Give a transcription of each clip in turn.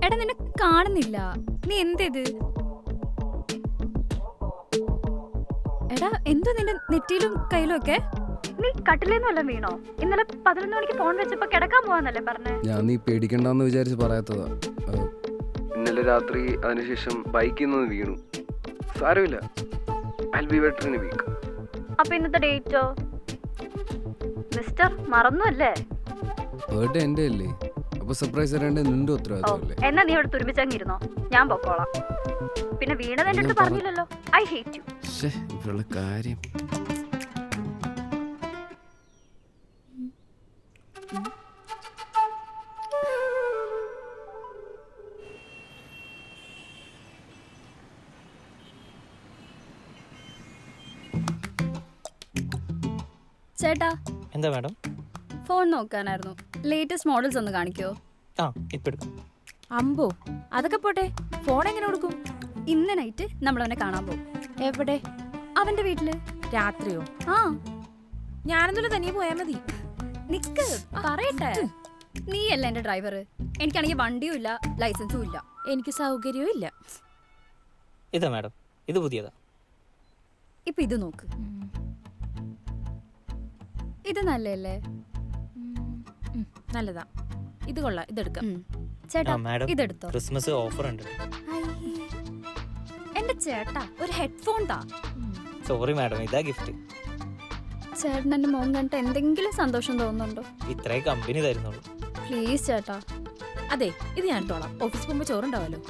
എടാ നിന്നെ കാണുന്നില്ല, നീ എന്തേത്? എടാ എന്തോ നിന്റെ നെറ്റിയിലും കയ്യിലും ഒക്കെ? നീ കട്ടിലേന്ന് വല്ലതും വീണോ? ഇന്നലെ 11 മണിക്ക് ഫോൺ വെച്ചപ്പോ കിടക്കാൻ പോവാന്നല്ലേ പറഞ്ഞേ? ഞാൻ നീ പേടിക്കണ്ടെന്ന് വിചാരിച്ച് പറയാത്തതാ. ഇന്നലെ രാത്രി അതിനുശേഷം ബൈക്കിൽ നിന്ന് വീണു. സാരമില്ല, I'll be better in a week. അപ്പൊ ഇന്നത്തെ ഡേറ്റോ? മിസ്റ്റർ മറന്നു അല്ലേ? ബർത്ത്ഡേ എന്റെ അല്ലേ, അപ്പൊ സർപ്രൈസ് തരേണ്ട നിന്റെ ഉത്തരവാദിത്തമല്ലേ? എന്നാ നീ ഇവിടെ തുരുമ്പിച്ചങ്ങിരുന്നോ, ഞാൻ പൊക്കോളാം. പിന്നെ വീണത് എന്റെ അടുത്ത് പറഞ്ഞില്ലല്ലോ. I hate you. ഇവളുടെ കാര്യം. ചേട്ടാ എന്താ മാഡം? ഫോൺ നോക്കാനായിരുന്നു. ലേറ്റസ്റ്റ് മോഡൽസ് ഒന്ന് കാണിക്കോ? ഇപ്പൊ എടുക്കും. അമ്പോ, അതൊക്കെ പോട്ടെ, ഫോൺ എങ്ങനെ കൊടുക്കും? ഇന്ന് നൈറ്റ് നമ്മൾ അവനെ കാണാൻ പോകും. എവിടെ? അവന്റെ വീട്ടില്. രാത്രിയോ? ആ, ഞാനെന്നുള്ള തനിയെ പോയാ മതി. നിക്ക് പറയട്ടെ. നീയല്ല എന്റെ ഡ്രൈവർ. എനിക്കാണെങ്കിൽ വണ്ടിയും ഇല്ല, ലൈസൻസും ഇല്ല. എനിക്ക് സൗകര്യവും ഇല്ല. ഇതാ മാഡം, ഇത് പുതിയതാ. ഇപ്പൊ ഇത് നോക്ക്, ഇത് നല്ലല്ലേ? നല്ലതാ, ഇത് കൊള്ളാം, ഇതെടുക്കാം. ചേട്ടാ മാഡം, ഇതെടുത്തോ. ക്രിസ്മസ് ഓഫർ ഉണ്ട്. എന്റെ ചേട്ടാ ഒരു ഹെഡ്ഫോൺ താ. സോറി മാഡം, ഇതാ ഗിഫ്റ്റ്. ചേട്ടൻ എന്റെ മോൻ കണ്ടിട്ട് എന്തെങ്കിലും സന്തോഷം തോന്നുന്നുണ്ടോ? ഇത്രേ കമ്പനി തരുന്നുള്ളൂ. പ്ലീസ് ചേട്ടാ. അതെ, ഇത് ഞാൻ എടുത്തോളാം. ഓഫീസിൽ പോകുമ്പോ ചോറുണ്ടാവല്ലോ.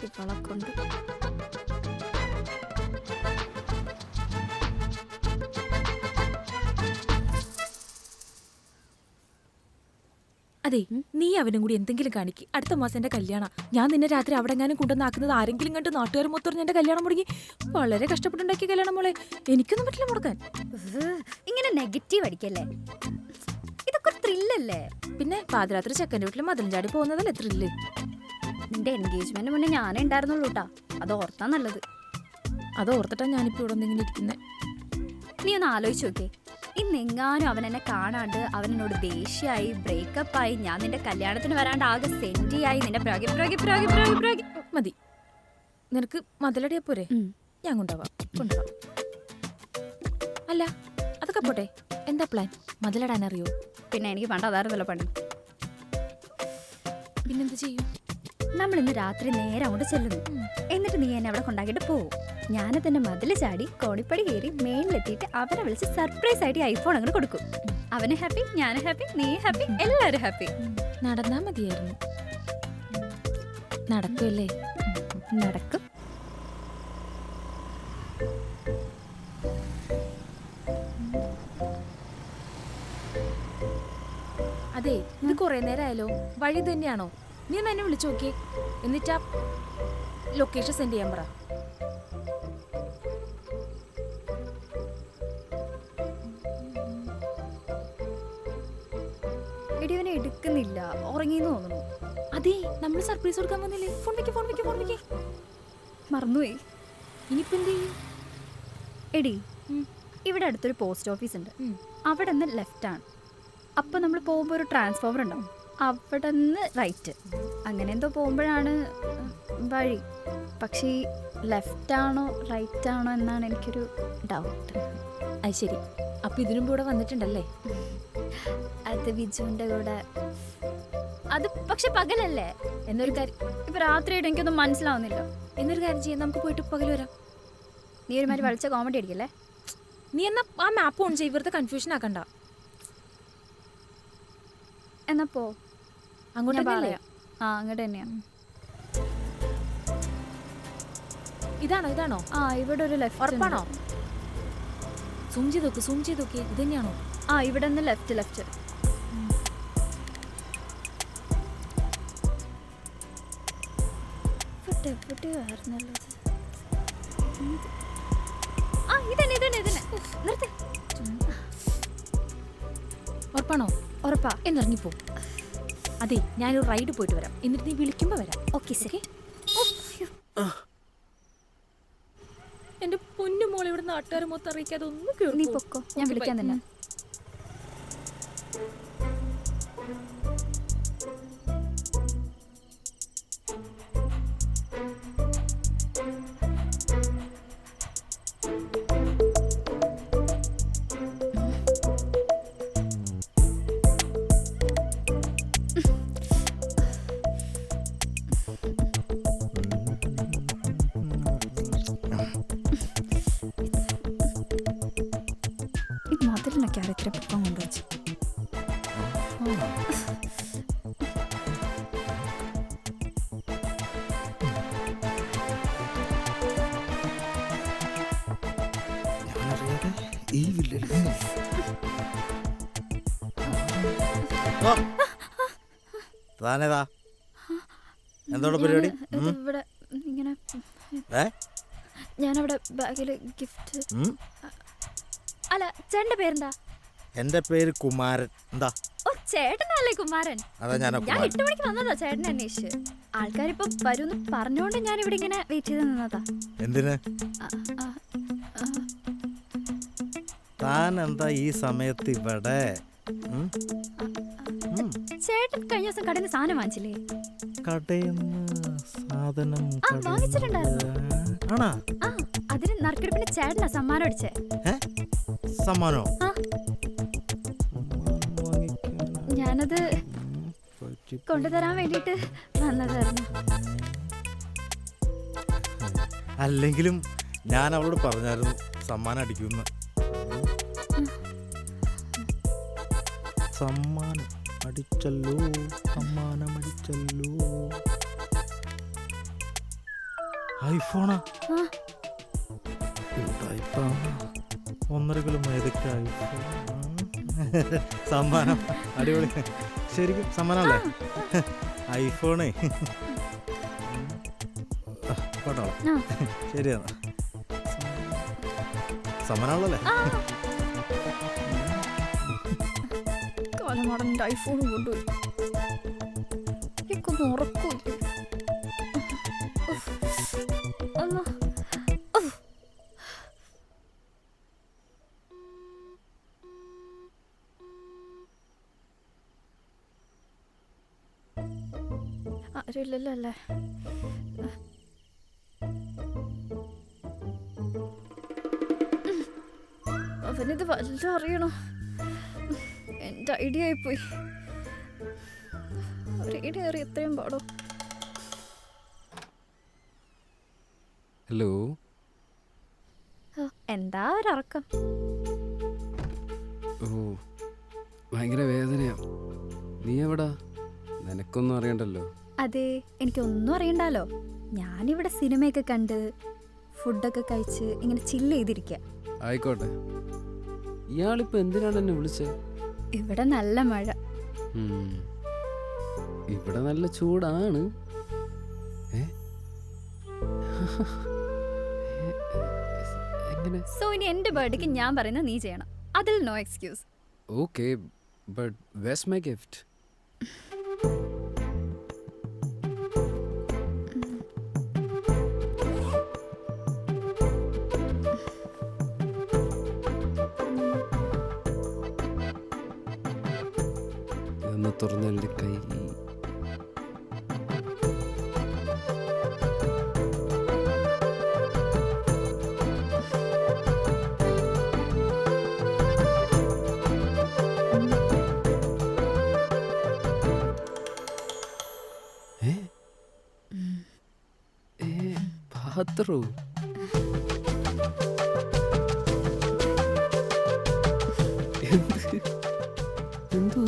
ഇവളെ കൊണ്ട് അതെ, നീ അവനും കൂടി എന്തെങ്കിലും കാണിക്ക്. അടുത്ത മാസം എന്റെ കല്യാണം. ഞാൻ നിന്നെ രാത്രി അവിടെ എങ്ങാനും കൊണ്ടുവന്നാക്കുന്നത് ആരെങ്കിലും കണ്ട് നാട്ടുകാർ മൊത്തം എന്റെ കല്യാണം മുടങ്ങി. വളരെ കഷ്ടപ്പെട്ടുണ്ടാക്കിയ കല്യാണം മോളെ, എനിക്കൊന്നും പറ്റില്ല മുടക്കാൻ. ഇങ്ങനെ നെഗറ്റീവ് അടിക്കല്ലേ, ഇതൊക്കെ ത്രില്ലല്ലേ? പിന്നെ പാതിരാത്രി ചെക്കൻ്റെ വീട്ടിൽ മതിലും ചാടി പോകുന്നതല്ലേ ത്രില്ല്? നിന്റെ എൻഗേജ്മെന്റ് മുന്നേ ഞാനേ ഉണ്ടായിരുന്നുള്ളൂ കേട്ടാ, അത് ഓർത്താ നല്ലത്. അത് ഓർത്തിട്ടാ ഞാനിപ്പോ ഇവിടെ ഒന്നിങ്ങനെ ഇരിക്കുന്നത്. നീ ഒന്ന് ആലോചിച്ച് നോക്കേ, ഇന്നെങ്ങാനും അവൻ എന്നെ കാണാണ്ട് അവൻ എന്നോട് ദേഷ്യായി, ബ്രേക്കപ്പായി, ഞാൻ നിന്റെ കല്യാണത്തിന് വരാണ്ട് ആകെ സെന്റിയായി, നിന്റെ പ്രാഗി. മതി, നിനക്ക് മതിലടിയാ പോരെ? ഞാൻ കൊണ്ടുപോവാം. അല്ല, അതൊക്കെ പോട്ടെ, എന്താ പ്ലാൻ? മതിലിടാൻ അറിയോ? പിന്നെ എനിക്ക് പണ്ട് അതായിരുന്നല്ലോ പണി. പിന്നെന്ത് ചെയ്യും? നമ്മൾ ഇന്ന് രാത്രി നേരെ അങ്ങോട്ട് ചെല്ലുന്നു. എന്നിട്ട് നീ എന്നെ അവിടെ കൊണ്ടാക്കിട്ട് പോവും. ഞാൻ തന്നെ മതില് ചാടി കോണിപ്പടി കയറി മേളിലെത്തിയിട്ട് അവനെ വിളിച്ച് സർപ്രൈസ് ആയിട്ട് ഐഫോൺ അങ്ങോട്ട് കൊടുക്കും. അവന് ഹാപ്പി, ഞാൻ ഹാപ്പി, നീ ഹാപ്പി, എല്ലാവരും ഹാപ്പി. നടന്നാ മതിയായിരുന്നു. നടക്കുമല്ലേ? നടക്കും. അതെ, ഇത് കുറെ നേരമായാലോ. വഴി തന്നെയാണോ? നീ ഒന്ന് എന്നെ വിളിച്ചു നോക്കിയേ, എന്നിട്ടാ ലൊക്കേഷൻ സെൻഡ് ചെയ്യാൻ പറ. ഇടിയവനെ എടുക്കുന്നില്ല, ഉറങ്ങിന്ന് തോന്നുന്നു. അതെ, നമ്മൾ സർപ്രൈസ് കൊടുക്കാൻ വന്നില്ലേ? ഫോൺ വെക്കേ. മറന്നുപോയി. ഇനിയിപ്പോ എന്ത് ചെയ്യും? എടി, ഇവിടെ അടുത്തൊരു പോസ്റ്റ് ഓഫീസ് ഉണ്ട്. അവിടെ നിന്ന് ലെഫ്റ്റ് ആണ്. അപ്പൊ നമ്മൾ പോകുമ്പോൾ ഒരു ട്രാൻസ്ഫോമർ ഉണ്ടാവും, അവിടെ നിന്ന് റൈറ്റ്. അങ്ങനെ എന്തോ പോകുമ്പോഴാണ് വഴി. പക്ഷേ ലെഫ്റ്റ് ആണോ റൈറ്റ് ആണോ എന്നാണ് എനിക്കൊരു ഡൗട്ട്. അത് ശരി, അപ്പൊ ഇതിനും കൂടെ വന്നിട്ടുണ്ടല്ലേ? അത് വിജുവിന്റെ കൂടെ. അത് പക്ഷെ പകലല്ലേ. എന്നൊരു കാര്യം, ഇപ്പൊ രാത്രിയായിട്ട് എനിക്കൊന്നും മനസ്സിലാവുന്നില്ല. എന്നൊരു കാര്യം ചെയ്യാം, നമുക്ക് പോയിട്ട് പകൽ വരാം. നീ ഒരുമാതിരി വലിച്ച കോമഡി അടിക്കല്ലേ? നീ എന്നാ ആ മാപ്പ് ഓൺ ചെയ്യ്, വെറുതെ കൺഫ്യൂഷൻ ആക്കണ്ട. എന്നാ പോ, അങ്ങോട്ട് പറയാം. അങ്ങോട്ട് തന്നെയാ. ഇതാണോ? ഇവിടെ ഒരു ലെഫ്റ്റ്. ഉറപ്പാണോ? സൂം ചെയ്ത് നോക്ക്. ഇത് തന്നെയാണോ? ഇവിടെ നിന്ന് ലെഫ്റ്റ്. ഉറപ്പാണോ? ഉറപ്പാ. എന്നിറങ്ങിപ്പോ. അതെ, ഞാനൊരു റൈഡ് പോയിട്ട് വരാം, എന്നിട്ട് നീ വിളിക്കുമ്പോ വരാം. ഓക്കെ ശരി. എന്റെ പൊന്നു മോളെ, ഇവിടെ നാട്ടുകാരെ മൊത്തം അറിയിക്കാതെ ഒന്ന് നീ പൊക്കോ, ഞാൻ വിളിക്കാൻ തന്നെ. അവിടെ ഇത്ര പൊക്കം കൊണ്ടുവച്ചു. ഈ വില്ലിൽ താനേതാ? എന്തോടെ പരിപാടി? ഇവിടെ ഇങ്ങനെ ഏ? ഞാനവിടെ ബാഗിൽ ഗിഫ്റ്റ്. അല്ല, ചേട്ടന്റെ പേരെന്താ? എന്റെ പേര് കുമാരൻ. എന്താ? ഓ, ചേട്ടനല്ലേ കുമാരൻ? അതാ ഞാൻ ഞാൻ 8 മണിക്ക് വന്നതാ ചേട്ടനെ അന്വേഷിച്ച്. ആൾക്കാരിപ്പോ വരുമെന്ന് പറഞ്ഞോണ്ട് ഞാൻ ഇവിടെ ഇങ്ങനെ വെയിറ്റ് ചെയ്ത് നിന്നതാ. എന്തിന്? ആ, ആ, ആ. താൻ എന്താ ഈ സമയത്ത് ഇവിടെ? ചേട്ടൻ കഴിഞ്ഞ ദിവസം കടയിൽ നിന്ന് സാധനം വാങ്ങിച്ചില്ലേ? കടയിന്ന് സാധനം ആ, വാങ്ങിച്ചിട്ടുണ്ടായിരുന്നു. ആണാ? ആ, അതിന് നറുക്കെടുപ്പിന് ചേട്ടനാ സമ്മാനം അടിച്ചേ. സമ്മാനോ? ആ, ഞാനത് കൊണ്ടുതരാൻ വേണ്ടിട്ട് വന്നതായിരുന്നു. അല്ലെങ്കിലും ഞാൻ അവളോട് പറഞ്ഞായിരുന്നു സമ്മാനം അടിക്കുമെന്ന്. സമ്മാനം അടിച്ചല്ലോ, സമ്മാനം അടിച്ചല്ലോ. ഐഫോണാ? ആ, 1.5 കിലോ മേതൊക്കെ ഐഫോൺ. സമ്മാനം അടിപൊളി. ശരിക്കും സമ്മാനമല്ലേ? ഐഫോണേ. കേട്ടോ? ആ. ശരിയാ, സമ്മാനമുള്ളല്ലേ? ആ. കാലമാടൻ്റെ ഐഫോൺ കൊണ്ടുപോയി. എനിക്കൊന്നും ഉറക്കൂല്ലേ? അല്ലാ. ഉഫ്. ആരുമില്ലല്ലോ അല്ലേ? അവനിത് വല്ലതും അറിയണോ? എൻ്റെ ഐഡിയ ആയിപ്പോയി. ഒരു ഐഡിയ അറിയ എത്രയും പാടോ? ഹലോ. എന്താ ഒരറക്കം? ഓ, ഭയങ്കര വേദനയാ. നീ എവിടാ? നിനക്കൊന്നും അറിയണ്ടല്ലോ. അതെ, എനിക്കൊന്നും അറിയണ്ടല്ലോ. ഞാനിവിടെ സിനിമയൊക്കെ കണ്ട് ഫുഡൊക്കെ കഴിച്ച് ഇങ്ങനെ ചില്ല് ചെയ്തിരിക്കുക. ആയിക്കോട്ടെ. ഇയാളിപ്പോ എന്തിനാണ് എന്നെ വിളിച്ചത്? ഇവിടെ നല്ല മഴ. ഇവിടെ നല്ല ചൂടാണ്. എങ്ങനെ? സോ ഇനി എൻ്റെ ബർത്ത്ഡേക്ക് ഞാൻ പറയുന്നത് നീ ചെയ്യണം. അതിൽ no excuse. Okay, but where's my gift? ഇതൊന്ന് തുറന്നെൻ്റെ കൈ. പാത്രോ? എന്തോ